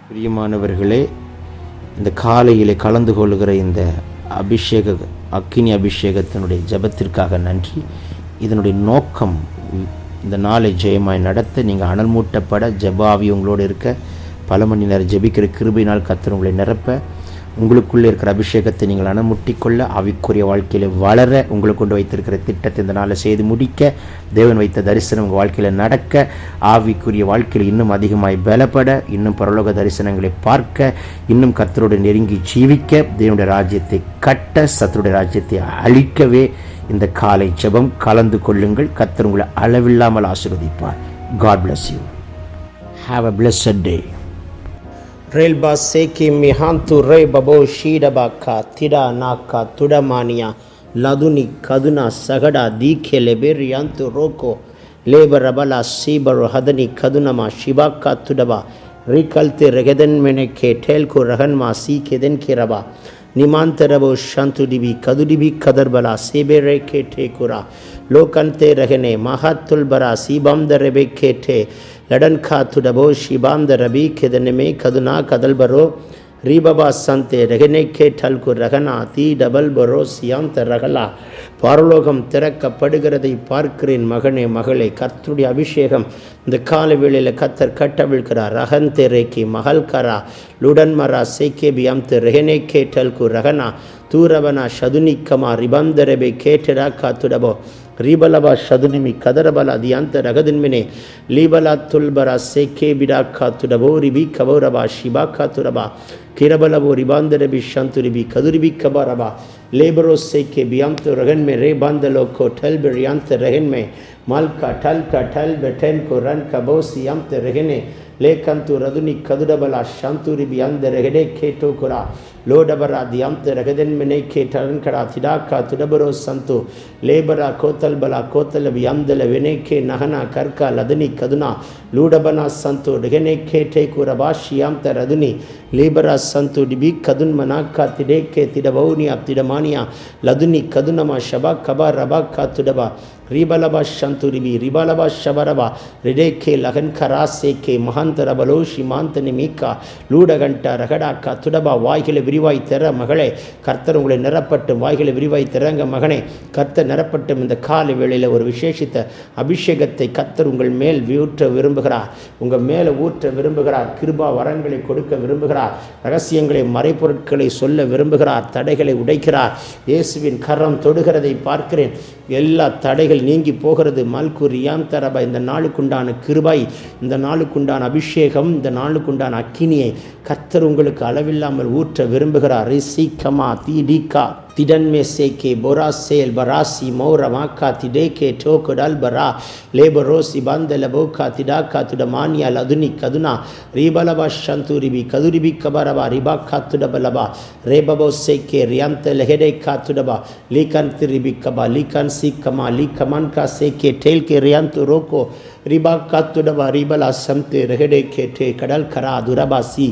பிரியமானவர்களே, இந்த காலையிலே கலந்து கொள்கிற இந்த அக்கினி அபிஷேகத்தினுடைய ஜெபத்திற்காக நன்றி. இதனுடைய நோக்கம் இந்த நாளை ஜெயமாய் நடத்த, நீங்கள் அனல் மூட்டப்பட, ஜெபாவி உங்களோடு இருக்க, பல மணி நேரம் ஜெபிக்கிற கிருபையினால் கர்த்தர் உங்களை நிரப்ப, உங்களுக்குள்ளே இருக்கிற அபிஷேகத்தை நீங்கள் அனமுட்டிக்கொள்ள, ஆவிக்குரிய வாழ்க்கையில் வளர, உங்களுக்கு கொண்டு வைத்திருக்கிற திட்டத்தை இந்த நாளில் செய்து முடிக்க, தேவன் வைத்த தரிசனம் உங்கள் வாழ்க்கையில் நடக்க, ஆவிக்குரிய வாழ்க்கையில் இன்னும் அதிகமாய் பலப்பட, இன்னும் பரலோக தரிசனங்களை பார்க்க, இன்னும் கர்த்தரோடு நெருங்கி ஜீவிக்க, தேவனுடைய ராஜ்யத்தை கட்ட, சத்துருடைய ராஜ்யத்தை அழிக்கவே இந்த காலை ஜெபம் கலந்து கொள்ளுங்கள். கர்த்தர் உங்களை அளவில்லாமல் ஆசீர்வதிப்பார். God bless you. Have a blessed day. Relba seki mihantu re babo shidabaka tida naka tudamania laduni kaduna sagada dike leberiantu roko lebarabala sibaru hadani kadunama shibaka tudaba rikalte regeden meneke telko rahanma sikeden kiraba nimantarabo shantu dibi kadudibi kadarbala sebere ke tekura lokante regene mahatul bara sibamda rebeke te லடன் காத்துடபோ ஷிபாந்த ரபி கெதனமே கதுனா கதல் பரோ ரீபபா சந்தே ரகனே கேட்டல்கு ரகனா தீ double பரோ சியாந்த ரகலா. பரலோகம் திறக்கப்படுகிறதை பார்க்கிறேன் மகனே மகளே. கர்த்தருடைய அபிஷேகம் இந்த கால வேளையில் கர்த்தர் கட்டவிழ்கிறார். ரகந்தே ரேக்கி மகல்கரா லுடன்மரா சேக்கேபி அம்து ரகனே கேட்டல்கு ரகனா தூரவனா ஷதுனிக்கமா ரிபந்தரபே கேட்டரா காத்துடபோ ரீபலபா ஷதுனிமி கதரபலா தியாந்த ரகதின்மினே லீபலா துல்பரா சேக்கே பிடா காத்துடபோ ரிபி கபோரபா ஷிபா காத்துரபா கிரபலபோ ரிபாந்தரபி ஷந்துரிபி கதுரிபி கபரபா லேபரோ சேக்கே பியாந்து ரகன்மே ரே பாந்தலோகோ டல் பிரியாந்த ரகன்மே மால்கா டல்கா டல் பெட்டன் கோ ரன் கபோ சியாந்த ரகனே லேகந்து ரதுனி கதுடபலா ஷந்துரிபி அந்த ரகடே கேட்டோ குரா லோடபரா தியாந்த ரகதன்மெனே கேட்டரன் கடா திடாக்கா துடபரோ சந்து லேபரா கோத்தல்பலா கோத்தல வியாந்தல வெனேக்கே நகனா கர்கா லதனி கதுனா லூடபனா சந்து டெகனேக்கே டேகுரபா ஷியாந்த ரதுனி லேபரா சந்து டிபி கதுன் மனாக்கா திடேக்கே திடபௌனியா திடமானியா லதுனி கதுனமா ஷபா கபா ரபா கா துடபா ரீபலபா ஷந்துரிபி ரிபலபா ஷபரபா ரிடேக்கே லகன் கராசேக்கே மகாந்தரபலோ ஷிமாந்தனி மீக்கா லூடகண்டா ரகடாக்கா துடபா வாய்களை விரிவாய் தர மகளே. கர்த்தர் உங்களை நிரப்பட்டும். வாய்களை விரிவாய் தரங்க மகனே. கர்த்தர் நிரப்பட்டும். இந்த கால வேளையில் ஒரு விசேஷித்த அபிஷேகத்தை கர்த்தர் உங்கள் மேல் ஊற்ற விரும்புகிறார். உங்கள் மேலே ஊற்ற விரும்புகிறார். கிருபா வரங்களை கொடுக்க விரும்புகிறார். ரகசியங்களை மறைப்பொருட்களை சொல்ல விரும்புகிறார். தடைகளை உடைக்கிறார். இயேசுவின் கரம் தொடுகிறதை பார்க்கிறேன். எல்லா தடைகள் நீங்கி போகிறது. மல்குரியாம் தரபா. இந்த நாளுக்குண்டான கிருபை, இந்த நாளுக்குண்டான அபிஷேகம், இந்த நாளுக்குண்டான அக்கினியை கர்த்தர் உங்களுக்கு அளவில்லாமல் ஊற்ற விரும்புகிறார். ரிசிகமா தீடிகா திடன்மே சேக்கே பொரா சேல் பராசி மௌரமாக்கா திடேக்கே டோகுடல் பரா லேபரோசி பாந்தல போக்கா திடாக்கா துடமானியா லதுனி கதுனா ரீபலபா ஷந்துரிபி கதுரிபி கபரபா ரிபாக்கா துடபலபா ரேபபோ சேக்கே ரியாந்த லெஹெடே காத்துடபா லீகன் திரிபி கபா லீகன் சீக்கமா லீகமன் கா சேக்கே டேல்கே ரியாந்து ரோக்கோ ரிபா காத்துடபா ரிபலா சம்தே ரெஹெடே கேட்டே கடல் கரா துரபாசி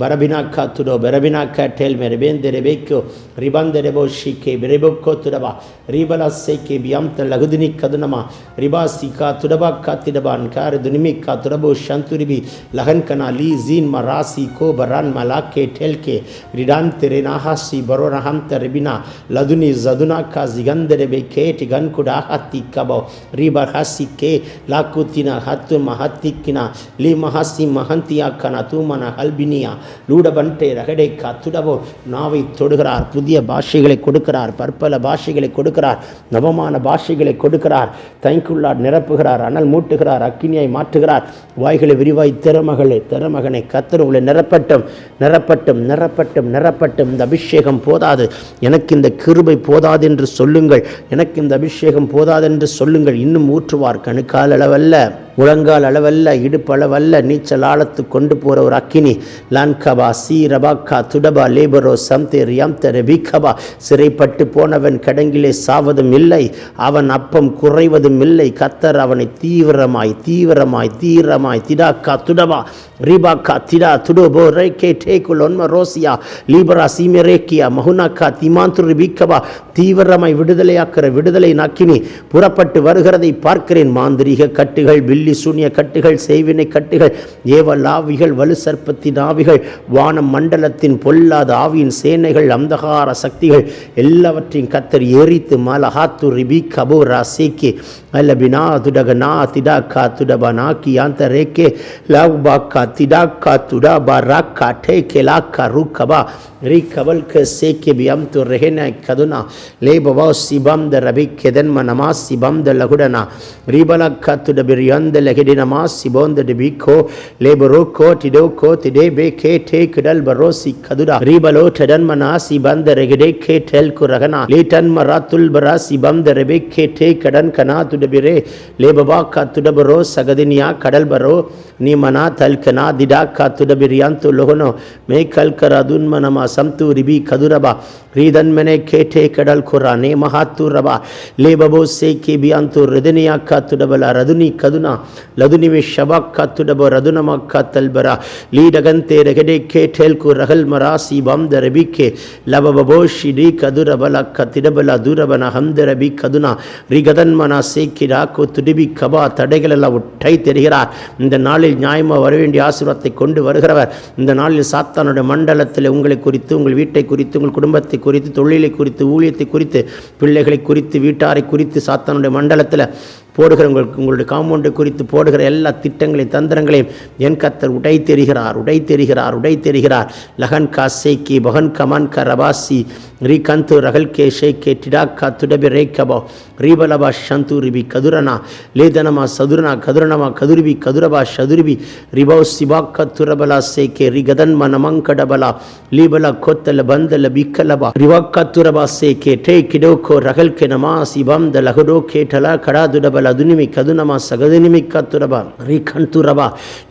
பரபினா காத்துடோ பரபினா கேட்டேல் மெரபேந்த ரெபேக்கோ ரிபந்த ரெபோ ஷிக்கே பெரெபோக்கோ துடபா ரிபலா சேக்கே பியாம்த லகுதினி கதுனமா ரிபா சிகா துடபா காத்திடபான் கார் துனிமி கா துடபோ ஷந்துரிபி லகன் கனா லீ ஜீன் மராசி கோ பரான் மலாக்கே டேல்கே ரிடான் தெரே நாஹாசி பரோ ரஹம்த ரெபினா லதுனி ஜதுனா கா ஜிகந்த ரெபே கே டிகன் குடா ஹத்தி கபோ ரிபா ஹாசி கே லாக்குத்தினா ஹத்து மஹத்திக்கினா லீ மஹாசி மஹந்தியா கனா தூமனா ஹல்பினியா லூடபன்டே ரகடே காத்துடவோ. நாவை தொடுகிறார். புதிய பாஷைகளை கொடுக்கிறார். பற்பல பாஷைகளை கொடுக்கிறார். நவமான பாஷைகளை கொடுக்கிறார். தைக்குள்ளார் நிரப்புகிறார். அனல் மூட்டுகிறார். அக்கினியாய் மாற்றுகிறார். வாய்களை விரிவாய் திறமகளே திறமகனை. கர்த்தர் உங்களை நிரப்பட்டும் நிரப்பட்டும் நிரப்பட்டும் நிரப்பட்டும். இந்த அபிஷேகம் போதாது, எனக்கு இந்த கிருபை போதாது என்று சொல்லுங்கள். எனக்கு இந்த அபிஷேகம் போதாது என்று சொல்லுங்கள். இன்னும் ஊற்றுவார். கணுக்கால் அளவல்ல, முழங்கால் அளவல்ல, இடுப்பு அளவல்ல, நீச்சல் ஆழத்து கொண்டு போகிற ஒரு அக்கினி. லான்கபா சீரபாக்கா துடபா லேபரோ சம்தே ரியாம்த ரெபிகபா. சிறைப்பட்டு போனவன் கடங்கிலே சாவதும் இல்லை, அவன் அப்பம் குறைவதும் இல்லை. கர்த்தர் அவனை தீவிரமாய் தீவிரமாய் தீவிரமாய் திடாக்கா துடபா ரிபாக்கா திடா துடோபோ ரேக்கே டேகுல் ஒன்ம ரோசியா லீபரா சீமெரேக்கியா மகுனாக்கா திமாந்து ரிபிகபா. தீவிரமாய் விடுதலையாக்கிற விடுதலை நாக்கினி புறப்பட்டு வருகிறதை பார்க்கிறேன். மாந்திரீக கட்டுகள், பில்லி பில்லி சூனிய கட்டுகள், செய்வினை கட்டுகள், ஏவலாவிகள், வலு சர்ப்பத்தின் ஆவிகள், வான மண்டலத்தின் பொல்லாத ஆவியின் சேனைகள், அந்தகார சக்திகள் எல்லாவற்றையும் கத்தர் எரித்து மலஹாத்து ரிபி கபோரா சேக்கே அல்லபினா துடகனா திடாக்கா துடபனாக்கி யாந்த ரேக்கே லாபாக்கா திடாக்கா துடாபா ராக்கா டேக்கே லாக்கா ரூக்கபா ரீகவல் க சேக்கே பியம் து ரெஹெனா கதுனா லேபவா சிபம் த ரபி கெதன்ம நமா சிபம் த லகுடனா ரீபலக்கா துடபிரியந்த லகெடினமா சிபோந்த டிபிகோ லேபரோ கோ டிடோ கோ திடே பே கே டே கிடல் பரோசி கதுடா ரீபலோ டடன்மனா சிபம் த ரெகடே கே டெல் குரகனா லேட்டன் மராத்துல் பரா சிபம் த ரெபே கே டே கடன் கனா துடபிரே லேபவா கா துடபரோ சகதினியா கடல் பரோ நீ மனா தல்கனா திடா கா துடபிரியாந்து லோகனோ மே கல்கரா துன்மனமா சம்து ரிபி கதுரபா ரீதன்மனே கேட்டே கடல் குரா நே மகாத்து ரபா லேபபோ சே கே பியாந்து ரிதனியா கா துடபல ரதுனி கதுனா லதுனி மே ஷபா கா துடபோ ரதுனமா கா தல்பரா லீடகந்தே ரகடே கேட்டேல் கு ரகல் மரா சிபம் த ரபி கே லபபோ ஷிடி கதுரபல கா திடபல துரபன ஹம்த ரபி கதுனா ரிகதன்மனா சேக்கிரா கு துடிபி கபா தடைகள் எல்லாம் ஒட்டை தெரிகிறார். இந்த நாளில் நியாயமாக வர வேண்டிய ஆசீர்வாதத்தை கொண்டு வருகிறவர். இந்த நாளில் சாத்தானுடைய மண்டலத்தில் உங்களை குறித்து, உங்கள் வீட்டை குறித்து, உங்கள் குடும்பத்தை குறித்து, தொழிலை குறித்து, ஊழியத்தை குறித்து, பிள்ளைகளை குறித்து, வீட்டாரை குறித்து சாத்தானுடைய மண்டலத்தில் போடுகிற உங்களுடைய காம்பவுண்டை குறித்து போடுகிற எல்லா திட்டங்களையும் தந்திரங்களையும் என் கர்த்தர் உடை தெரிகிறார். லகன் கா சேக்கி பகன் கமன் க ரபாசி ரீகந்து ரகல் கே ஷேக்கே டிடா கா துடபி ரேக்கபோ ரீபலபா ஷந்து ரிபி கதுரனா லேதனமா சதுரனா கதுரணமா கதுரிபி கதுரபா ஷதுரிபி ரிபோ சிபாக்க துரபலா சேக்கே ரிகதன்ம நமங்கடபலா லீபலா கொத்தல பந்தல பிக்கலபா ரிவாக்க துரபா சேக்கே டே கிடோக்கோ ரகல் கே நமா சிபம் த லகடோ கேட்டலா கடா துடபல அதுனிமி கதுனமா சகதினிமி கத்துரபா ரீகந்துரபா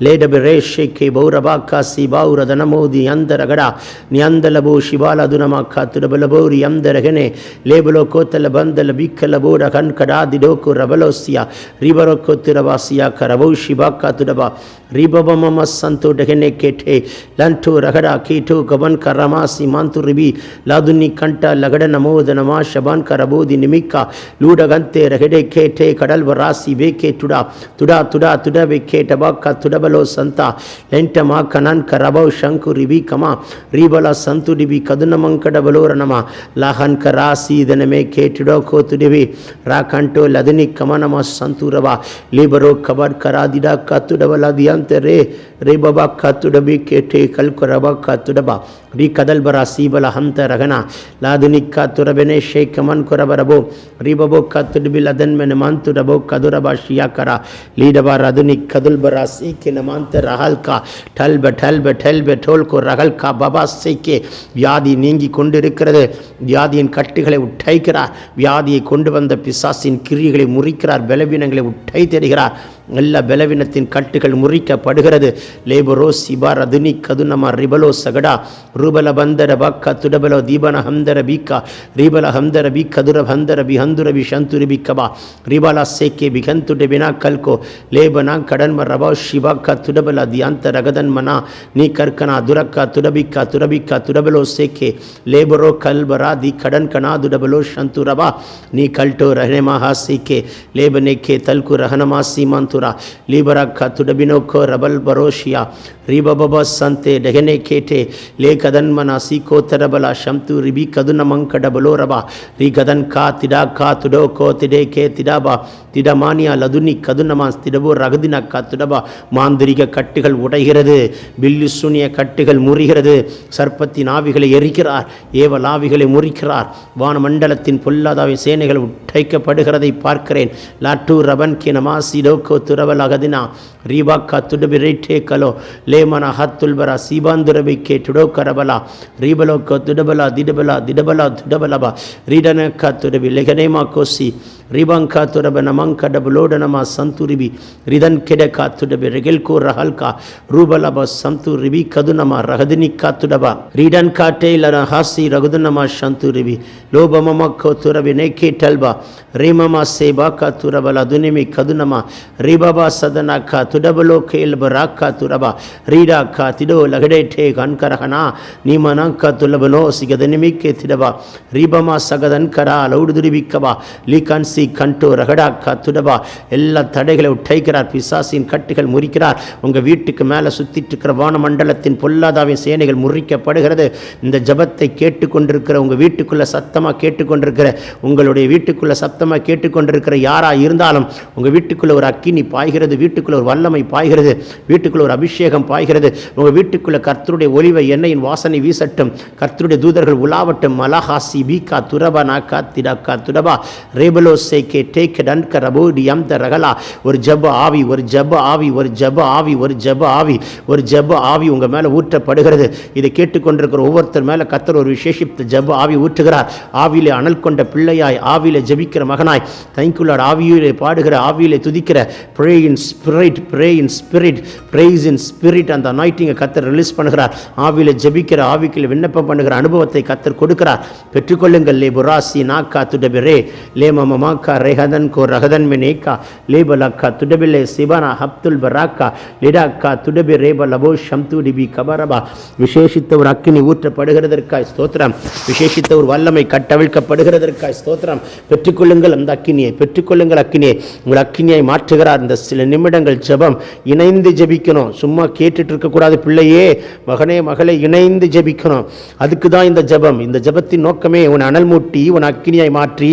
லேடபி ரேஷேக்கே பௌரபா கா சிபாவுர தனமோதி அந்தரகடா நியந்தலபோ ಶಿಬಾಲ ದುನಮ ಕಾತುಡಬಲಬೋರಿ ಅಂದರಗನೆ ಲೇಬಲೋ ಕೋತಲ ಬಂದಲ ಬಿಕ್ಕಲಬೋಡ ಕನ್ಕಡಾ ದಿಡೋಕು ರಬಲೋಸಿಯ ರಿಬರೋ ಕೋತಿರವಾಸಿಯ ಕರಬೌ ಶಿಬಾ ಕಾತುಡಬ ರಿಬಬಮಮ ಸಂತು ಡಗನೆ ಕೆಟೆ ಲಂಟು ರಗಡ ಕೀಟು ಗಬನ್ ಕರಮಾಸಿ ಮಾಂತು ರಿಬಿ ಲಾದುನಿ ಕಂಠ ಲಗಡ ನಮೋದ ನಮ ಶಬಾನ್ ಕರಬೋದಿ ನಿಮಿಕ್ಕ ಲೂಡಗಂತೆ ರಗಡೆ ಕೇಟೆ ಕಡಲ್ ರಾಸಿ ಬೇಕೆ ತುಡಾ ತುಡಾ ತುಡಾ ತುಡ ಬೇಕೆ ಟಬಾಕ ತುಡಬಲೋ ಸಂತ ಲೆಂಟಮ ಕನನ್ ಕರಬೌ ಶಂಕು ರಿಬಿ ಕಮ ರಿಬಲ ಸಂತು ಡಿಬಿ ಕದುನಮಂಕಡ ಬಲೋರ ನಮ ಲಾಹನ್ ಕರಾಸಿ ದನಮೆ ಕೇಟಿಡೋ ಕೋತುಡಿವಿ ರಾಕಂಟೋ ಲದನಿ ಕಮನಮ ಸಂತುರವ ಲಿಬರೋ ಕಬರ್ ಕರಾದಿಡ ಕತ್ತುಡಬಲ ದಿಯಂತರೆ ರೇ ಬಬಾ ಕತ್ತುಡಬಿ ಕೇಟೆ ಕಲ್ಕೊರಬ ಕತ್ತುಡಬ ರೀ ಕದಲ್ ಬರ ಸೀಬಲ ಹಂತ ರಗನ ಲಾದುನಿ ಕತ್ತುರಬೆನೆ ಶೇಖ ಮನ್ ಕೊರಬರಬೋ ರೀ ಬಬೋ ಕತ್ತುಡಬಿ ಲದನ್ ಮೆನೆ ಮಂತುಡಬೋ ಕದುರಬ ಶಿಯಾಕರ ಲೀಡಬ ರದುನಿ ಕದುಲ್ ಬರ ಸೀಕೆ ನಮಾಂತ ರಹಲ್ ಕಾ ಠಲ್ಬೆ ಠೋಲ್ಕೋ ரகல் கா பபா சேக்கே வியாதி நீங்கி கொண்டிருக்கிறது. வியாதியின் கட்டுகளை உடைக்கிறார். வியாதியை கொண்டு வந்த பிசாசின் கிரியைகளை முறிக்கிறார். பலவீனங்களை உடை தெரிகிறார். எல்லா பலவீனத்தின் கட்டுகள் முறிக்கப்படுகிறது. லேபரோ சிபா ரதுனி கதுனமா ரிபலோ சகடா ரூபல பந்தர பக்கா துடபலோ தீபன ஹம்தர பீக்கா ரிபல ஹம்தர பி கதுர ஹந்தர பி ஹந்துர பி சந்துரி பிக்கபா ரிபலா சேக்கே பிகந்துட பினா கல்கோ லேபனா கடன்ம ரபா சிபாக்கா துடபல தியாந்த ரகதன் மனா நீ கர்கனா துரக்கா துடபிக்கா துடபலோ சேக்கே லேபரோ கல்பரா தி கடன் கனா துடபலோ சந்துரபா நீ கல்டோ ரஹனமா சேக்கே லேபனேக்கே தல்கு ரஹனமா சீமாந்து ಲಿಬರ ತುಡಬಿನೋಕೋ ರಬಲ್ ಬರೋಶಿಯಾ ರಿಬಬಬ ಸಂತೆ ಡಗನೆ ಕೇಟೆ ಲೇ ಕದನ್ಮನ ಸೀಕೋ ತರಬಲ ಶಂತು ರಿಬಿ ಕದುನ ಮಂಕಡ ಬಲೋರಬ ರಿ ಗದನ್ ಕಾ ತಿಡಾ ಕಾ ತುಡೋಕೋ ತಿಡೆ ಕೇ ತಿಡಾಬ திடமானியா லதுனி கதுனமா திடபோ ரகதின கத்துடப மாந்திரிக கட்டுகள் உடைகிறது. பில்லி சூனிய கட்டுகள் முறிகிறது. சர்ப்பத்தின் ஆவிகளை எரிக்கிறார். ஏவல் ஆவிகளை முறிக்கிறார். வானமண்டலத்தின் பொல்லாதாவை சேனைகள் உடைக்கப்படுகிறதை பார்க்கிறேன். Lot ரபன் கினமா சிடோக்கோ துரவல் அகதினா ரீபாக்கா துடபி ரேட்டே கலோ லேமன ஹத்துல்பரா சீபாந்துரபி K துடோக்கரபலா ரீபலோக்கோ துடபலா திடபலா துடபலபா ரீடனக்கா துடபி லெகனேமா Kosi ரிபங்கா துரப நமங்க டபுலோடனமா சந்துரிபி Ridhan கெடக்கா துடபி ரெகெல்கோ ரஹல்கா ரூபலப சந்துரிபி கதுனமா ரகதினிக்கா துடபா ரீடன் காட்டே லன ஹாசி ரகுதுனமா சந்துரிபி லோபமமக்கோ துரபி நேக்கே டல்பா ரீமமா சேபாக்கா துரபல துனிமி கதுனமா ரிபபா சதனாக்கா துடபலோ கேல்ப Raqqa துரபா ரீடாக்கா திடோ லகடே டே கன்கரஹனா நீமனாக்கா துலபனோ சிகதனிமிக்கே திடபா ரிபமா சகதன் கரா லௌடுதுரிபிக்கபா லீகான் லன்சி கண்டோ ரகடாக்கா துடபா எல்லா தடைகளை உடைக்கிறார். பிசாசின் கட்டுகள் முறிக்கிறார். உங்கள் வீட்டுக்கு மேலே சுற்றிட்டு இருக்கிற வானமண்டலத்தின் பொல்லாதாவின் சேனைகள் முறிக்கப்படுகிறது. இந்த ஜபத்தை கேட்டுக்கொண்டிருக்கிற உங்கள் வீட்டுக்குள்ளே சத்தமாக கேட்டுக்கொண்டிருக்கிற உங்களுடைய வீட்டுக்குள்ளே சத்தமாக கேட்டுக்கொண்டிருக்கிற யாராக இருந்தாலும் உங்கள் வீட்டுக்குள்ளே ஒரு அக்கினி பாய்கிறது, வீட்டுக்குள்ளே ஒரு வல்லமை பாய்கிறது, வீட்டுக்குள்ளே ஒரு அபிஷேகம் பாய்கிறது. உங்கள் வீட்டுக்குள்ளே கர்த்தருடைய ஒலிவை எண்ணெயின் வாசனை வீசட்டும். கர்த்தருடைய தூதர்கள் உலாவட்டும். மலஹாசி பீகா துரபா நாக்கா திடாக்கா துடபா ரேபலோ சேகே டேக் டன்க ரபோடி யம்த ரகலா. ஒரு ஜப ஆவி, ஒரு ஜப ஆவி, ஒரு ஜப ஆவி, ஒரு ஜப ஆவி, ஒரு ஜப ஆவி உங்கள் மேலே ஊற்றப்படுகிறது. இதை கேட்டுக்கொண்டிருக்கிற ஒவ்வொருத்தர் மேலே கர்த்தர் ஒரு விசேஷித்த ஜப ஆவி ஊற்றுகிறார். ஆவியிலே அனல் கொண்ட பிள்ளையாய், ஆவியிலே ஜபிக்கிற மகனாய், தேங்க்யூலார்ட், ஆவியிலே பாடுகிற, ஆவியிலே துதிக்கிற, pray in spirit, pray in spirit, praise in spirit. அந்த அனாயிட்டிங்கை கர்த்தர் ரிலீஸ் பண்ணுகிறார். ஆவியிலே ஜபிக்கிற, ஆவிக்குள்ள விண்ணப்பம் பண்ணுகிற அனுபவத்தை கர்த்தர் கொடுக்கிறார். பெற்றுக்கொள்ளுங்கள். லே புராசி நாக்கா துடபிரே லே மமமாக்கா ரேஹதன் கோ ரகதன் மெனேக்கா லேபலக்கா துடபிலே சிபனா ஹப்துல் பராக்கா லிடாக்கா துடபி ரேப லபோ ஷம்து டிபி கபரபா. விசேஷித்த ஒரு அக்கினி ஊற்றப்படுகிறதற்காய் ஸ்தோத்திரம். விசேஷித்த ஒரு வல்லமை கட்டவிழ்க்கப்படுகிறதற்காய் ஸ்தோத்திரம். பெற்றுக்கொள்ளுங்கள் அந்த அக்கினியை, பெற்றுக்கொள்ளுங்கள் அக்கினியை. உங்கள் அக்கினியை மாற்றுகிறார். இந்த சில நிமிடங்கள் ஜெபம் இணைந்து ஜெபிக்கணும். சும்மா கேட்டுட்டு இருக்கக்கூடாது. பிள்ளையே, மகனே, மகளே, இணைந்து ஜெபிக்கணும். அதுக்கு தான் இந்த ஜெபம். இந்த ஜெபத்தின் நோக்கமே உன்னை அனல் மூட்டி, உன் அக்கினியை மாற்றி,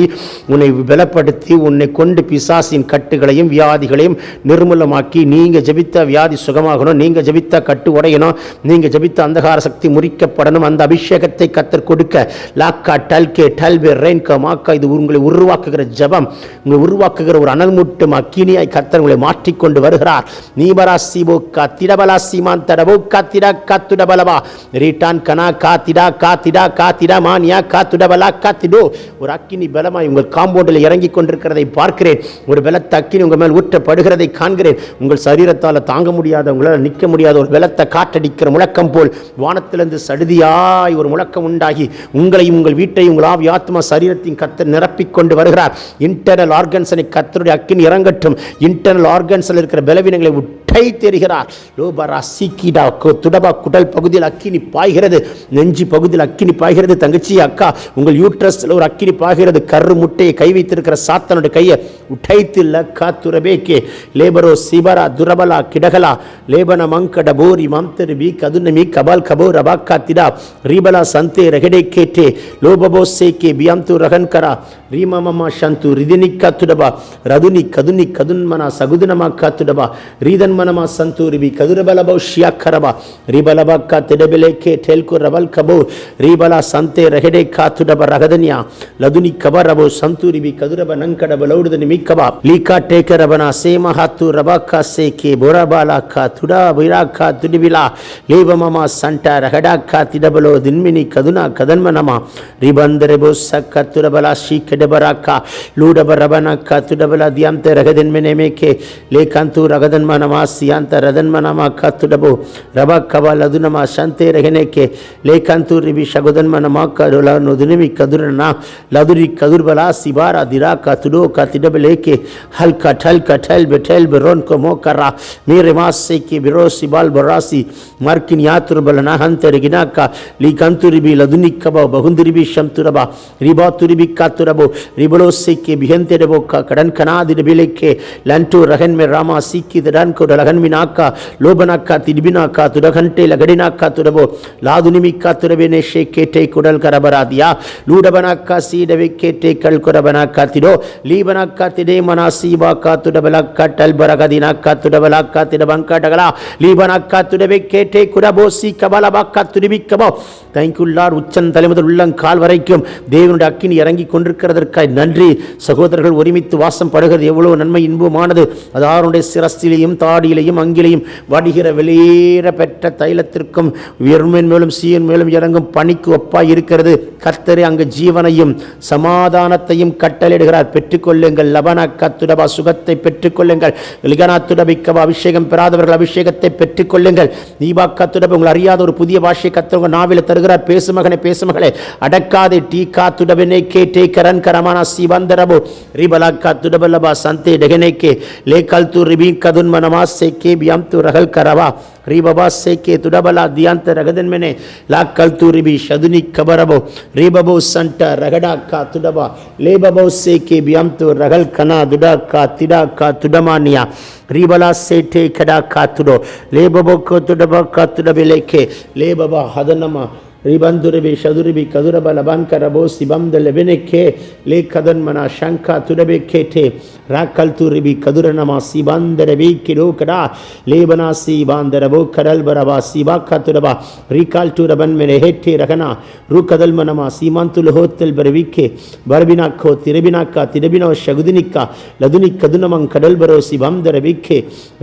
உன்னை பலப்படுத்தி, உன்னை கொண்டு பிசாசின் கட்டுகளையும் வியாதிகளையும் நிர்மூலமாக்கி, நீங்க ஜெபித்த வியாதி சுகமாகணும், நீங்க ஜெபித்த கட்டு உடையணும், நீங்க ஜெபித்த அந்தகார சக்தி முறிக்கப்படணும். அந்த அபிஷேகத்தை கர்த்தர் கொடுக்க லாக்கா டல்கே டல்பே ரெயின்கா மாக்கா. இது உங்களை உருவாக்குகிற ஜெபம், உங்களை உருவாக்குகிற ஒரு அனல் மூட்டும் அக்கினியாய் கர்த்தர் உங்களை மாற்றிக்கொண்டு வருகிறார். நீபரா சிபோ காத்திடபலா சீமான் தடபோ காத்திடா காத்துடபலவா ரீட்டான் கனா காத்திடா காத்திடா காத்திடா மானியா காத்துடபலா காத்திடோ. ஒரு அக்கினி பலமாய் உங்கள் காம்பவுண்டில் இறங்கி கொண்டிருக்கிறதை பார்க்கிறேன். ஒரு பலத்த அக்கினி உங்கள் மேல் ஊற்றப்படுகிறதை காண்கிறேன். உங்கள் சரீரத்தால் தாங்க முடியாத, உங்களால் நிற்க முடியாத ஒரு பலத்த காற்றடிக்கிற முழக்கம் போல் வானத்திலிருந்து சடுதியாய் ஒரு முழக்கம் உண்டாகி உங்களையும் உங்கள் வீட்டையும் உங்கள் ஆவி ஆத்மா சரீரத்தின் கர்த்தர் நிரப்பிக் கொண்டு வருகிறார். இன்டர்னல் ஆர்கன்ஸை கர்த்தருடைய அக்கினி இறங்கட்டும். இன்டர்னல் ஆர்கன்ஸில் இருக்கிற பலவீனங்களை உட்டை தெரிகிறார். லோபரா சீக்கிடா துடபா குடல் பகுதியில் அக்கினி பாய்கிறது, நெஞ்சு பகுதியில் அக்கினி பாய்கிறது. தங்கச்சி, அக்கா, உங்கள் யூட்ரஸில் ஒரு அக்கினி பாய்கிறது. கரு முட்டையை கை வைத்திருக்கிற சாத்தனுடைய கையை உடைத்து லக்கா துரபேக்கே லேபரோ சிபரா துரபலா கிடகலா லேபன மங்கட போரி மம்தர் பி கதுனமி கபால் கபோ ரபாக்கா திடா ரீபலா சந்தே ரகடே கேட்டே லோபபோ சேக்கே பியாம்து ரகன்கரா ரீமமமா சந்து ரிதினிக்கா துடபா ரதுனி கதுனி கதுன்மனா சகுதுனமா காத்துடபா ரீதன்மனமா சந்து ரிபி கதுரபலபோ ஷியாக்கரபா ரீபலபாக்கா திடபிலேக்கே டெல்கு ரபல் கபோ ரீபலா சந்தே ரகடே காத்துடபா ரகதன்யா லதுனி கபரபோ சந்து ரிபி கதுரப நங்கடப லௌடுதனி மிக்கபா லீகா டேக்கரபனா சேமஹாத்து ரபாக்கா சேக்கே போரபாலாக்கா துடா பிராக்கா துடிபிலா லேபமமா சண்டா ரகடாக்கா திடபலோ தின்மினி கதுனா கதன்மனமா ரிபந்தரபோ சக்கா துடபலா ஷீக்கடபராக்கா லூடபரபனக்கா துடபலா தியாம்த ரகதன்மனேமேக்கே லேகாந்து ரகதன்மனமா சியாந்த ரதன்மனமா காத்துடபோ ரபாக்கபா லதுனமா சந்தே ரகனேக்கே லேகாந்து ரிபி சகுதன்மனமா கருலா நுதுனிமி கதுரனா லதுரி கதுர்பலா சிபாரா திராக்கா துடோ கா திடபலேக்கே ஹல்கா டல்கா டல் பெட்டல் பெரோன் கோ மோக்கரா மீரே மாசே கே பிரோ சிபால் பராசி மார்க்கின் யாத்துர்பலனா ஹந்தரிகினாக்கா லீகந்துரிபி லதுனிக்கபா பகுந்திரிபி ஷம்துரபா ரிபா துரிபி காத்துரபோ ரிபலோ சேக்கே பிஹந்தெடபோ கா கடன் கனாதிடபிலேக்கே லன்டு ரகன் மே ராமா சீக்கி தடான் கோ லகன் மினாக்கா லோபனாக்கா திடிபினாக்கா துடகண்டே லகடினாக்கா துரபோ லாதுனிமி காத்துரபேனே ஷேக்கே டே குடல் கரபராதியா லூடபனாக்கா சீடவே கேட்டே கல் குரபனாக்கா திடோ லீபனாக்கா திடே மனா சீபாக்கா துடபலாக்கா டல் பரகதினாக்கா துடபலாக்கா திடபங்கா டகலா லீபனாக்கா துடவே கேட்டே குடபோ சி கபலபாக்கா துடிபிக்கபோ. Thank you lord. உச்சன் தலைமுதல் உள்ளங்கால் வரைக்கும் தேவனுடைய அக்கினி இறங்கி கொண்டிருக்கிறதற்காய் நன்றி. சகோதரர்கள் ஒருமித்து வாசம் படுகிறது எவ்வளவு நன்மை இன்பமானது. அதாருடைய சிரஸ்திலையும் தாடியிலையும் அங்கிலையும் வடிகிற வெளியேற பெற்ற தைலத்திற்கும் உயர்மேன் மேலும் சீயன் மேலும் இறங்கும் பணிக்கு ஒப்பாய் இருக்கிறது. கர்த்தரே அங்கு ஜீவனையும் சமாதானத்தையும் கட்டளையிடுகிறார். பெற்றுக்கொள்ளுங்கள். லபனாக்கா துடபா சுகத்தை பெற்றுக்கொள்ளுங்கள். லிகனா துடபிக்கபா அபிஷேகம் பெறாதவர்கள் அபிஷேகத்தை பெற்றுக்கொள்ளுங்கள். நீபாக்கா துடப உங்கள் அறியாத ஒரு புதிய பாஷை கர்த்தர் நாவில் தருகிறார். பேசு மகனே, பேசு மகளே, அடக்காதே. டீகா துடபினே கேட்டே கரன் கரமானா சிவந்தரபோ ரிபலாக்கா துடபலபா சந்தே டெகனேக்கே லேகல் து ரிபி கதுன்மனமா seke biamtu rahal karava ribaba seke tudabala dianta ragadanmene la kaltu ribi shaduni kabarabo ribabo santa ragada ka tudaba lebabo seke biamtu rahal kana duda ka tida ka tudamania ribala sete kada ka tudo lebabo ko tudaba ka tudabeleke lebaba hadanama ರಿಬಂದುರಿಬಿ ಶದುರಿಬಿ ಕದುರಬ ಲಬಾಂಕರಬೋ ಸಿಬಂದ ಲೆಬೆನೆಕ್ಕೆ ಲೇ ಕದನ್ಮನ ಶಂಕ ತುರಬೆ ಕೇಟೆ ರಾಕಲ್ತುರಿಬಿ ಕದುರನಮ ಸಿಬಂದರಬಿ ಕಿಡೋ ಕಡ ಲೇಬನ ಸಿಬಾಂದರಬೋ ಕಡಲ್ ಬರಬ ಸಿಬಾಕ ತುರಬ ರಿಕಾಲ್ಟುರಬನ್ ಮೆನೆ ಹೆಟ್ಟೆ ರಗನ ರು ಕದಲ್ಮನಮ ಸೀಮಾಂತುಲು ಹೋತ್ತಲ್ ಬರವಿಕ್ಕೆ ಬರಬಿನಾಕ್ಕೋ ತಿರಬಿನಾಕ್ಕ ತಿರಬಿನೋ ಶಗುದಿನಿಕ್ಕ ಲದುನಿ ಕದುನಮಂ ಕಡಲ್ ಬರೋ ಸಿಬಂದರಬಿಕ್ಕೆ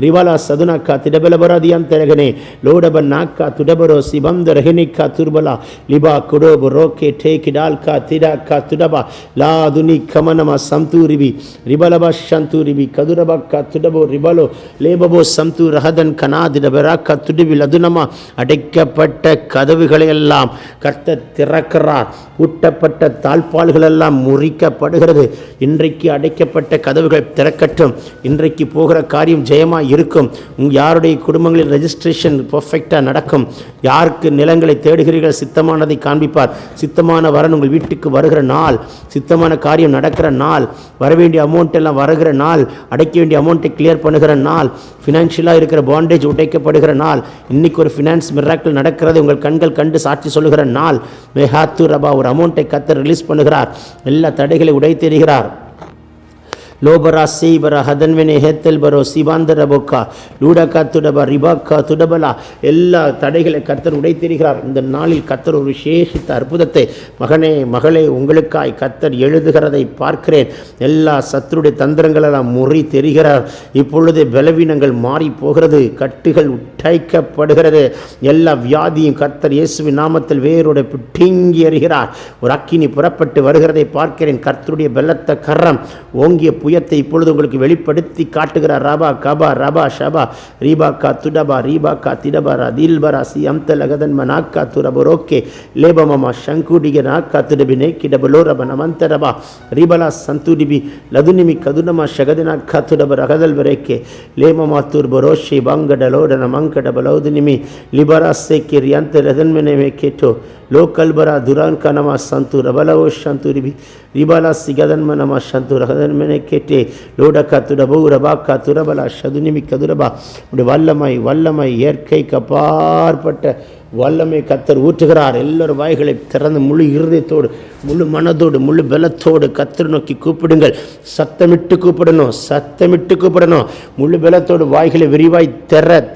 ರಿವಾಲ ಸದುನಕ್ಕ ತಿಡಬಲ ಬರದಿಯಂತರಗನೆ ಲೋಡಬನ್ನಾಕ್ಕ ತುಡಬರೋ ಸಿಬಂದರಗನಿಕ್ಕ ತುರ್ಬಲ ಲಿಬಾ ಕುಡೋಬು ರೋಕೆ ಟೇಕಿ ಡಾಲ್ಕಾ ತಿಡಾಕ ತುಡಬ ಲಾದುನಿ ಕಮನಮ ಸಂತೂರಿಬಿ ರಿಬಲಬ ಶಂತೂರಿಬಿ ಕದುರಬಕ್ಕ ತುಡಬೋ ರಿಬಲೋ லேபபோ சம்து ரஹதன் கனாதிடபராக்க துடுவில் அதுனம அடைக்கப்பட்ட கதவுகளையெல்லாம் கர்த்தர் திறக்கிறார். ஊட்டப்பட்ட தாழ்பால்களெல்லாம் முறிக்கப்படுகிறது. இன்றைக்கு அடைக்கப்பட்ட கதவுகள் திறக்கட்டும். இன்றைக்கு போகிற காரியம் ஜெயமாக இருக்கும். யாருடைய குடும்பங்களில் ரெஜிஸ்ட்ரேஷன் பர்ஃபெக்டாக நடக்கும். யாருக்கு நிலங்களை தேடுகிறீர்கள் சித்தமானதை காண்பிப்பார். சித்தமான வரன் உங்கள் வீட்டுக்கு வருகிற நாள், சித்தமான காரியம் நடக்கிற நாள், வரவேண்டிய அமௌண்ட் எல்லாம் வருகிற நாள், அடைக்க வேண்டிய அமௌண்ட்டை கிளியர் பண்ணுகிற நாள், ஃபினான்ஷியலாக இருக்கிற பாண்டேஜ் உடைக்கப்படுகிற நாள், இன்னைக்கு ஒரு ஃபினான்ஸ் மிராக்கிள் நடக்கிறது உங்கள் கண்கள் கண்டு சாட்சி சொல்லுகிற நாள். மேஹாத்து ரபா ஒரு அமௌண்ட்டை கத்தர் ரிலீஸ் பண்ணுகிறார். எல்லா தடைகளை உடைத்தெறிகிறார். லோபரா சீபரா ஹதன்வெனே ஹேத்தல் பரோ சிபாந்தர பொக்கா லூடக்கா துடபா ரிபாக்கா துடபலா எல்லா தடைகளை கத்தர் உடைத்தெறிகிறார். இந்த நாளில் கத்தர் ஒரு விசேஷித்த அற்புதத்தை மகனே மகளே உங்களுக்காய் கத்தர் எழுதுகிறதை பார்க்கிறேன். எல்லா சத்துருடைய தந்திரங்களெல்லாம் முறி தெரிகிறார். இப்பொழுது பலவீனங்கள் மாறி போகிறது. கட்டுகள் உடைக்கப்படுகிறது. எல்லா வியாதியும் கத்தர் இயேசுவின் நாமத்தில் வேரோடு பிடுங்கி எறிகிறார். ஒரு அக்கினி புறப்பட்டு வருகிறதை பார்க்கிறேன். கர்த்தருடைய பலத்த கரம் ஓங்கிய புயத்தை இப்பொழுது உங்களுக்கு வெளிப்படுத்தி காட்டுகிறார். ரபா கபா ரபா ஷபா ரீபா கா துடபா ரீபா கா திடபரா தில்பரா சி அம்தல் அகதன்ம நாக்கா துரபரோக்கே லேபமமா சங்குடிக நாக்கா துடபினே கிடபலோரப நமந்தரபா ரீபலா சந்துடிபி லதுனிமி கதுனமா ஷகதினா கா துடபர் அகதல் வரேக்கே லேமமா துர்பரோஷி பங்கடலோட நமங்கடபலோதுனிமி லிபரா சேக்கி ரியாந்த லதன்மனே கேட்டோ லோக்கல்பரா துரான் கனமா சந்து ரபலவோ சந்துரிபி ரிபாலா சிகதன்மனமா சந்து ரகதன்மனே கேட்டே லோடக்கா துடபோ ரபாக்கா துரபலா சதுனிமி கதுரபா வல்லமை வல்லமை இயற்கைக்கு அப்பாற்பட்ட வல்லமை கத்தர் ஊற்றுகிறார். எல்லோரும் வாய்களை திறந்து முழு இருதயத்தோடு முழு மனதோடு முழு பலத்தோடு கத்தர் நோக்கி கூப்பிடுங்கள். சத்தமிட்டு கூப்பிடணும், சத்தமிட்டு கூப்பிடணும். முழு பலத்தோடு வாய்களை விரிவாய்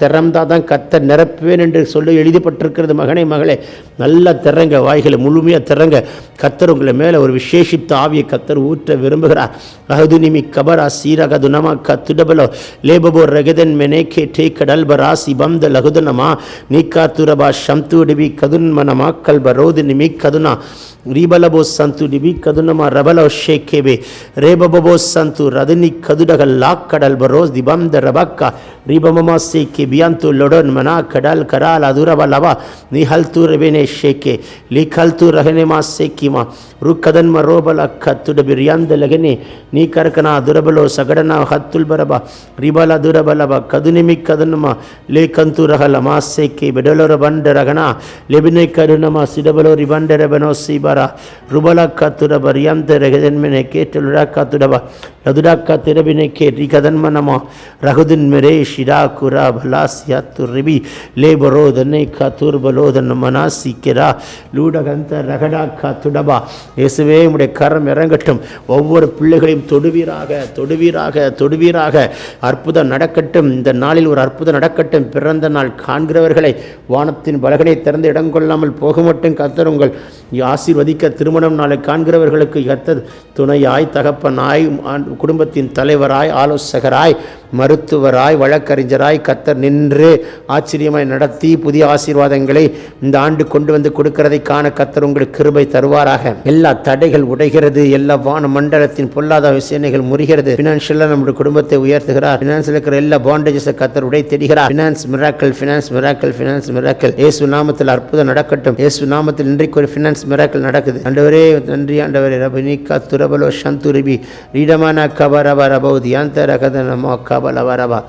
திறந்தாதான் கத்தர் நிரப்புவேன் என்று சொல்லி எழுதப்பட்டிருக்கிறது. மகனே மகளே நல்லா திறங்க, வாய்களை முழுமையாக திறங்க. கத்தர் உங்களை மேலே ஒரு விசேஷித்த ஆவியை கத்தர் ஊற்ற விரும்புகிறார். அஹதுனிமி கபரா சீரக துனமா கத்துடபலோ லேபபோ ரகதன் மெனேகே டே கடல் பராசி பந்த லகுதனமா நீக்கா துரபா சம்து டிபி கதுன்மனமா கல்பரோது நிமி கதுனா ரீபலபோ சந்து டிபி கதுனமா ரபலோ ஷேக்கேபே ரேபபோ சந்து ரதுனி கதுடகல் லாக்கடல் பரோஸ் திபந்த ரபக்கா ரீபமமா சேக்கே பியாந்து லொடன் மனா கடல் கரால் அதுரபலவா நிஹல்து ரபேனே ஷேக்கே லிகல்து ரஹனேமா சேக்கிமா ருக்கதன்ம ரோபல கத்துட பிரியாந்த லகனே நீ கரக்கனா துரபலோ சகடனா ஹத்துல் பரபா ரிபல துரபலபா கதுனிமி கதுனமா லே கந்து ரஹலமா சேக்கே பெடலோர பண்ட ரகனா லெபினை கருணமா சிடபலோ ரிபண்ட ரபனோ சீபரா ருபலக்கா துரப ரியாந்த ரகதன்மனே கேட்டலுடாக்கா துடபா லதுடாக்கா திரபினை கே ரிகதன்மனமா ரகுதின் மெரே ஷிடா குரா பலாசியா துரிபி லேபரோ தன்னை கா துர்பலோதன் மனாசிக்கிறா லூடகந்த ரகடாக்கா துடபா. இயேசுவே உம்முடைய கரம் இறங்கட்டும். ஒவ்வொரு பிள்ளைகளையும் தொடுவீராக தொடுவீராக தொடுவீராக. அற்புதம் நடக்கட்டும். இந்த நாளில் ஒரு அற்புதம் நடக்கட்டும். பிறந்த நாள் காண்கிறவர்களை வானத்தின் பலகனை திறந்து இடம் கொள்ளாமல் போக மட்டும் கர்த்தர் உங்கள் ஆசீர்வதிக்க. திருமணம் நாளை காண்கிறவர்களுக்கு கர்த்தர் துணையாய் தகப்பனாய் குடும்பத்தின் தலைவராய் ஆலோசகராய் மருத்துவராய் வழக்கறிஞராய் கர்த்தர் நின்று ஆச்சரியமாய் நடத்தி புதிய ஆசீர்வாதங்களை இந்த ஆண்டு கொண்டு வந்து கொடுக்கிறதை காண கர்த்தர் உங்களுக்கு கிருபை தருவாராக. எல்லா தடைகள் உடைகிறது. எல்லா வான மண்டலத்தின் பொல்லாத விஷயங்கள் முறிகிறது. பினான்சியலாக நம்முடைய குடும்பத்தை உயர்த்துகிறார். பினான்சியல் இருக்கிற எல்லா பாண்டேஜஸை கர்த்தர் உடைத்தெறிகிறார். Finance miracle finance miracle finance miracle. இயேசு நாமத்தில் அற்புதம் நடக்கட்டும். இயேசு நாமத்தில் இன்றைக்கு ஒரு ஃபினான்ஸ் மிராக்கிள் நடக்குது. ஆண்டவரே நன்றி ஆண்டவரே. ரபனிகா துரபலோ சந்துரிபி ரீடமானா கபரப ரபௌதி அந்த ரகதனமோ கபலவரபா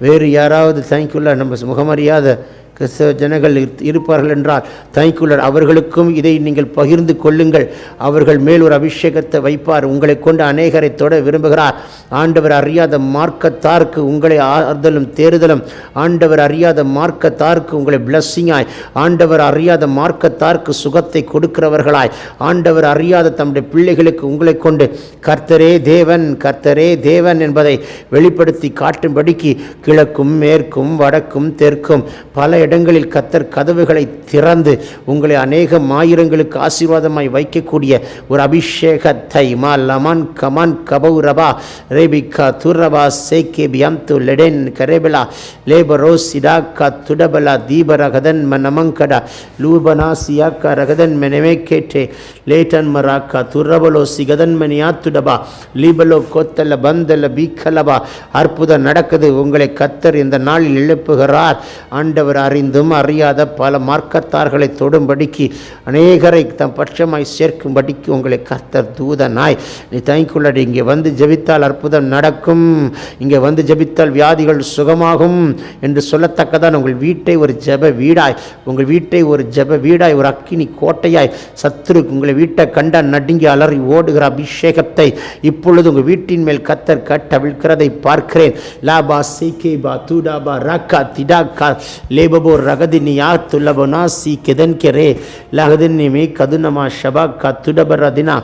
வேறு யாராவது தேங்க்யூலர் நம்ம முகமறியாத கிறிஸ்தவ ஜனங்கள் இருப்பார்கள் என்றால் தேங்க்யூலர் அவர்களுக்கும் இதை நீங்கள் பகிர்ந்து கொள்ளுங்கள். அவர்கள் மேல் ஒரு அபிஷேகத்தை வைப்பார். உங்களை கொண்டு அநேகரை தொட விரும்புகிறார். ஆண்டவர் அறியாத மார்க்கத்தாருக்கு உங்களை ஆறுதலும் தேறுதலும், ஆண்டவர் அறியாத மார்க்கத்தாருக்கு உங்களை பிளஸ்ஸிங்காய், ஆண்டவர் அறியாத மார்க்கத்தாருக்கு சுகத்தை கொடுக்கிறவர்களாய், ஆண்டவர் அறியாத தம்முடைய பிள்ளைகளுக்கு உங்களை கொண்டு கர்த்தரே தேவன் கர்த்தரே தேவன் என்பதை வெளிப்படுத்தி காட்டும்படிக்கு கிழக்கும் மேற்கும் வடக்கும் தெற்கும் பல இடங்களில் கர்த்தர் கதவுகளை திறந்து உங்களை அநேக ஆயிரங்களுக்கு ஆசீர்வாதமாய் வைக்கக்கூடிய ஒரு அபிஷேகத்தை மா லமன் கமன் கபௌரபா ரேபிகா துரபா சேகே பியம்து லெடென் கரேபலா லேபரோ சிடாக்கா துடபலா தீபரகதன் மனமங்கடா லூபனா சியாக்கா ரகதன் மெனமே கேட்டே லேட்டன் மராக்கா துரபலோ சிகதன் மணியா துடபா லீபலோ கோத்தல பந்தல பீக்கலபா. அற்புதம் நடக்குது. உங்களை கர்த்தர் இந்த நாளில் எழுப்புகிறார். ஆண்டவர் அறிந்தும் அறியாத பல மார்க்கத்தார்களை தொடும்படிக்கு அநேகரை தம் பட்சமாய் சேர்க்கும்படிக்கு உங்களை கர்த்தர் தூதனாய் நீ தேங்க்யூலர். இங்கே வந்து ஜெபித்தால் அற்புதம் நடக்கும், இங்கே வந்து ஜெபித்தால் வியாதிகள் சுகமாகும் என்று சொல்லத்தக்கதான் உங்கள் வீட்டை ஒரு ஜெப வீடாய், உங்கள் வீட்டை ஒரு ஜெப வீடாய், ஒரு அக்கினி கோட்டையாய் சத்துரு உங்களை வீட்டை கண்ட நடுங்கி அலறி ஓடுகிற அபிஷேகத்தை இப்பொழுது உங்கள் வீட்டின் மேல் கர்த்தர் கட்டவிழ்கிறதை பார்க்கிறேன். லாபா சீகேபா தூடாபா ராக்கா திடாக்கா லேபபோ ரகதினியா துல்லபனா சி கெதன் கெரே லகதினிமி கதுனமா ஷபா கத்துடபரதினா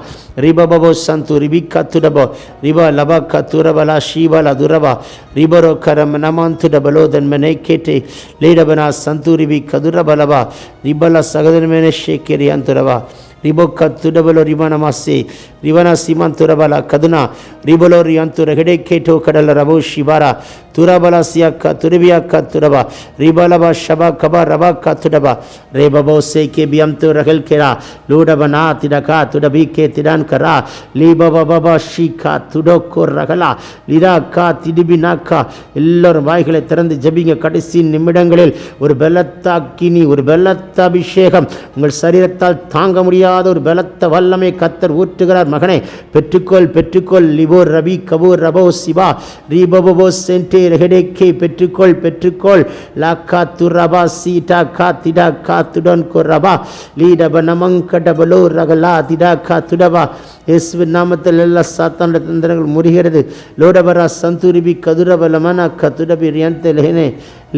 ரிபபோ சந்து ரிபிகா துடபோ ரிபா லபா கத்துரபலா ஷீபலா துரபா ரிபரோ கரம் நமாந்துடபலோ தன்மனை கேட்டே லேடபனா சந்து ரிபி கதுரபலபா ரிபல சகதன்மனை ஷேக்கெரியாந்துரபா ரிபோக்கா துடபலோ ரிபனமாசே ரிவனா சீமான் துரபலா கதுனா ரிபலோ ரியாந்துர ஹெடே கேட்டோ கடல ரபோ ஷிபாரா துரபலா சியாக்கா துரபியாக்கா துரபா ரிபலபா ஷபா கபா ரபா கா துடபா ரேபபோ சேகே பியம்து ரகல் கேரா லூடபனா திடகா துடபி கே திடான் கரா லீபபபா ஷீகா துடோக்கோ ரகலா லிராக்கா திடிபினாக்கா. எல்லோரும் வாய்களை திறந்து ஜபிங்க. கடைசி நிமிடங்களில் ஒரு பலத்தாக்கினி, ஒரு பலத்த அபிஷேகம் உங்கள் சரீரத்தால் தாங்க முடியாத ஒரு பலத்த வல்லமை கர்த்தர் ஊற்றுகிறார். மகனே பெற்றுக்கொள் பெற்றுக்கொள். லிபோர் ரபி கபூர் ரபோ சிவா ரீபபோ சென்டே ரெஹடேக்கே பெற்றுக்கொள் பெற்றுக்கொள். லாக்கா துரபா சீடா கா திடா கா துடன் கொரபா லீடப நமங்கடபலோ ரகலா திடா கா துடபா. இயேசுவின் நாமத்தில் எல்லா சாத்தானுடைய தந்திரங்கள் முறிகிறது. லோடபரா சந்துரிபி கதுரபலமனா கதுடபி ரியந்தே லெஹனே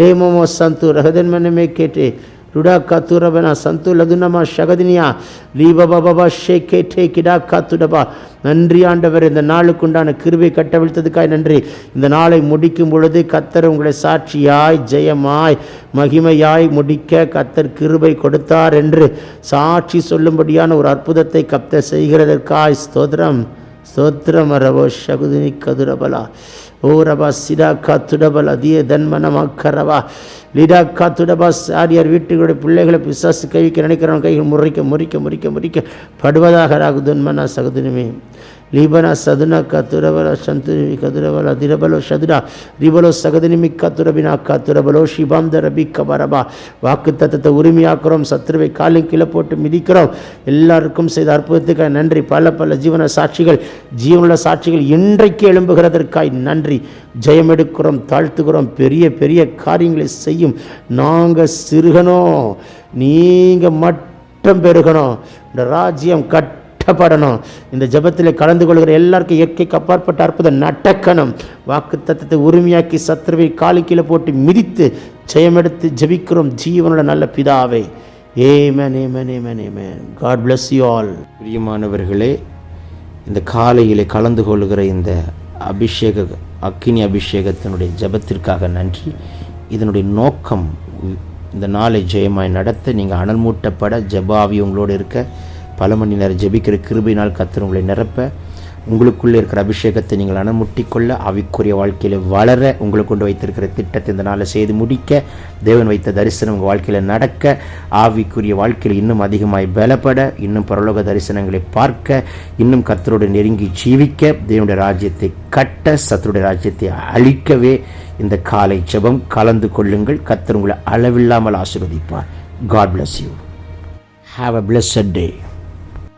லேமோமோ சந்து ரகதன்மனமே கேட்டே ருடா காத்துரபனா சந்து லதுனமா ஷகதினியா லீபபபா ஷேகே டே கிடா காத்துடபா. நன்றி ஆண்டவர், இந்த நாளுக்குண்டான கிருபை கட்டவிழ்த்ததுக்காய் நன்றி. இந்த நாளை முடிக்கும் பொழுது கர்த்தர் உங்களை சாட்சியாய் ஜெயமாய் மகிமையாய் முடிக்க கர்த்தர் கிருபை கொடுத்தார் என்று சாட்சி சொல்லும்படியான ஒரு அற்புதத்தை கர்த்தர் செய்கிறதற்காய் ஸ்தோத்திரம் ஸ்தோத்திரம். ரபோ ஷகுதினி கதுரபலா ஓ ரபா சிடா காத்துடபலா திய தன்மனமாக்கரவா லிடா காத்துடபா. சாரியார் வீட்டுகளுடைய பிள்ளைகளை பிசாசு கைவிக்க நினைக்கிறவன் கைகள் முறிக்க முறிக்க முறிக்க முறிக்க படுவதாக ராகுதுன்மனா சகுதுனுமே லீபனா சதுனா கத்துரபல சந்துரிமி கதுரபல திரபலோ சதுரா ரிபலோ சகதினிமி கத்துரபினா கத்துரபலோ ஷிபாந்த ரபி கபரபா. வாக்கு தத்தத்தை உரிமையாக்குறோம். சத்துருவை காலின் கீழே போட்டு மிதிக்கிறோம். எல்லாருக்கும் செய்த அற்புதத்துக்காய் நன்றி. பல பல ஜீவன சாட்சிகள், ஜீவனுள்ள சாட்சிகள் இன்றைக்கு எழும்புகிறதற்காய் நன்றி. ஜெயம் எடுக்கிறோம், தாழ்த்துகிறோம். பெரிய பெரிய காரியங்களை செய்யும். நாங்கள் சிறுகணும், நீங்கள் மட்டும் பெருகணும். இந்த ராஜ்யம் கட்டப்படணும். இந்த ஜெபத்தில் கலந்து கொள்கிற எல்லாருக்கும் இயற்கைக்கு அப்பாற்பட்ட அற்புதம் நடக்கணும். வாக்கு தத்தத்தை உரிமையாக்கி சத்துருவை காலு கீழே போட்டு மிதித்து ஜெயமெடுத்து ஜெபிக்கிறோம் ஜீவனோட நல்ல பிதாவே. ஆமென் ஆமென் ஆமென் ஆமென். God bless you all. பிரியமானவர்களே, இந்த காலையிலே கலந்து கொள்கிற இந்த அக்கினி அபிஷேகத்தினுடைய ஜெபத்திற்காக நன்றி. இதனுடைய நோக்கம் இந்த நாளை ஜெயமாய் நடத்த, நீங்கள் அனல் மூட்டப்பட, ஜெபாவி உங்களோடு இருக்க, பல மணி நேரம் ஜெபிக்கிற கிருபையினால் கர்த்தர் உங்களை நிரப்ப, உங்களுக்குள்ளே இருக்கிற அபிஷேகத்தை நீங்கள் அனமுட்டிக்கொள்ள, ஆவிக்குரிய வாழ்க்கையில் வளர, உங்களை கொண்டு வைத்திருக்கிற திட்டத்தை இந்த நாளை செய்து முடிக்க, தேவன் வைத்த தரிசனம் உங்கள் வாழ்க்கையில் நடக்க, ஆவிக்குரிய வாழ்க்கையில் இன்னும் அதிகமாய் பலப்பட, இன்னும் பரலோக தரிசனங்களை பார்க்க, இன்னும் கர்த்தரோடு நெருங்கி ஜீவிக்க, தேவனுடைய ராஜ்யத்தை கட்ட, சத்துருடைய ராஜ்யத்தை அழிக்கவே இந்த காலை ஜெபம் கலந்து கொள்ளுங்கள். கர்த்தர் உங்களை அளவில்லாமல் ஆசீர்வதிப்பார். God bless you. Have a blessed day.